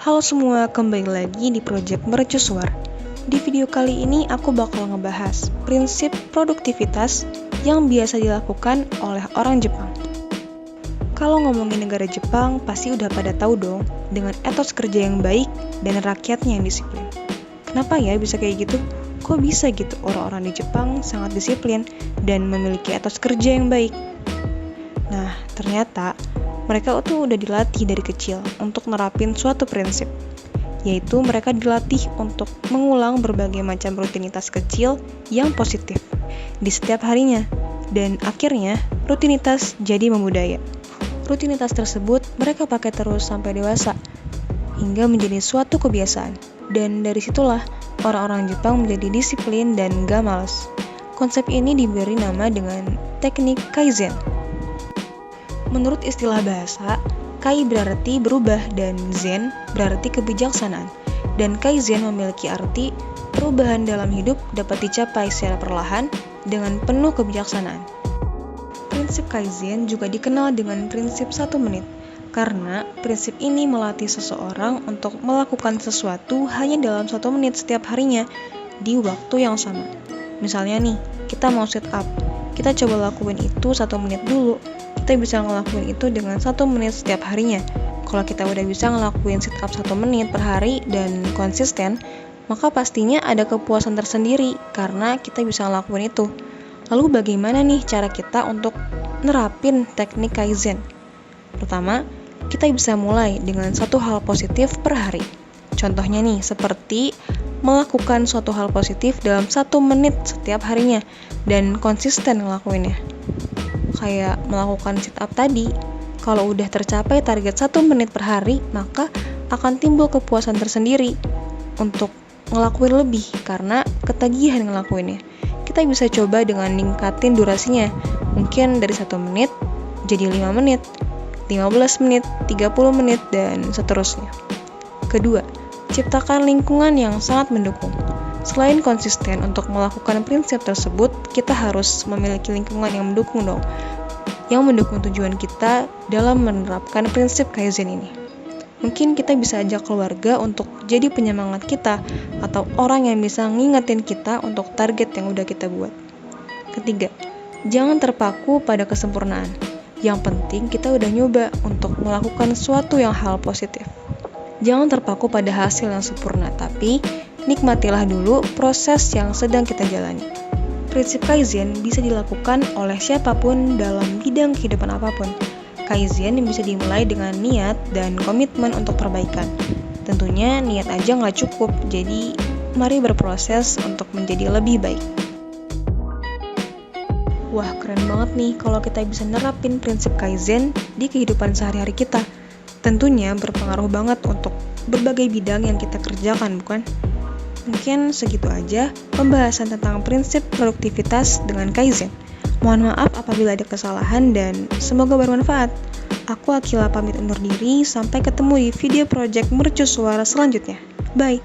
Halo semua, kembali lagi di Project Mercusuar. Di video kali ini aku bakal ngebahas prinsip produktivitas yang biasa dilakukan oleh orang Jepang. Kalau ngomongin negara Jepang, pasti udah pada tahu dong dengan etos kerja yang baik dan rakyatnya yang disiplin. Kenapa ya bisa kayak gitu? Kok bisa gitu orang-orang di Jepang sangat disiplin dan memiliki etos kerja yang baik? Nah, ternyata mereka tuh udah dilatih dari kecil untuk nerapin suatu prinsip, yaitu mereka dilatih untuk mengulang berbagai macam rutinitas kecil yang positif di setiap harinya, dan akhirnya rutinitas jadi membudaya. Rutinitas tersebut mereka pakai terus sampai dewasa, hingga menjadi suatu kebiasaan, dan dari situlah orang-orang Jepang menjadi disiplin dan gak malas. Konsep ini diberi nama dengan teknik Kaizen. Menurut istilah bahasa, Kai berarti berubah dan Zen berarti kebijaksanaan. Dan Kaizen memiliki arti perubahan dalam hidup dapat dicapai secara perlahan dengan penuh kebijaksanaan. Prinsip Kaizen juga dikenal dengan prinsip 1 menit, karena prinsip ini melatih seseorang untuk melakukan sesuatu hanya dalam 1 menit setiap harinya di waktu yang sama. Misalnya nih, kita mau sit up, kita coba lakuin itu 1 menit dulu. Kita bisa ngelakuin itu dengan 1 menit setiap harinya. Kalau kita udah bisa ngelakuin sit up 1 menit per hari dan konsisten, maka pastinya ada kepuasan tersendiri karena kita bisa ngelakuin itu. Lalu bagaimana nih cara kita untuk nerapin teknik Kaizen? Pertama, kita bisa mulai dengan satu hal positif per hari. Contohnya nih, seperti melakukan suatu hal positif dalam 1 menit setiap harinya dan konsisten ngelakuinnya. Kayak melakukan sit up tadi, kalau udah tercapai target 1 menit per hari, maka akan timbul kepuasan tersendiri untuk ngelakuin lebih karena ketagihan ngelakuinnya. Kita bisa coba dengan ningkatin durasinya, mungkin dari 1 menit jadi 5 menit, 15 menit, 30 menit, dan seterusnya. Kedua, ciptakan lingkungan yang sangat mendukung. Selain konsisten untuk melakukan prinsip tersebut, kita harus memiliki lingkungan yang mendukung dong, yang mendukung tujuan kita dalam menerapkan prinsip Kaizen ini. Mungkin kita bisa ajak keluarga untuk jadi penyemangat kita, atau orang yang bisa ngingetin kita untuk target yang udah kita buat. Ketiga, jangan terpaku pada kesempurnaan. Yang penting kita udah nyoba untuk melakukan suatu yang hal positif. Jangan terpaku pada hasil yang sempurna, tapi nikmatilah dulu proses yang sedang kita jalani. Prinsip Kaizen bisa dilakukan oleh siapapun dalam bidang kehidupan apapun. Kaizen bisa dimulai dengan niat dan komitmen untuk perbaikan. Tentunya niat aja nggak cukup, jadi mari berproses untuk menjadi lebih baik. Wah, keren banget nih kalau kita bisa nerapin prinsip Kaizen di kehidupan sehari-hari kita. Tentunya berpengaruh banget untuk berbagai bidang yang kita kerjakan, bukan? Mungkin segitu aja pembahasan tentang prinsip produktivitas dengan Kaizen. Mohon maaf apabila ada kesalahan dan semoga bermanfaat. Aku Akila pamit undur diri, sampai ketemu di video Project Mercusuar selanjutnya. Bye!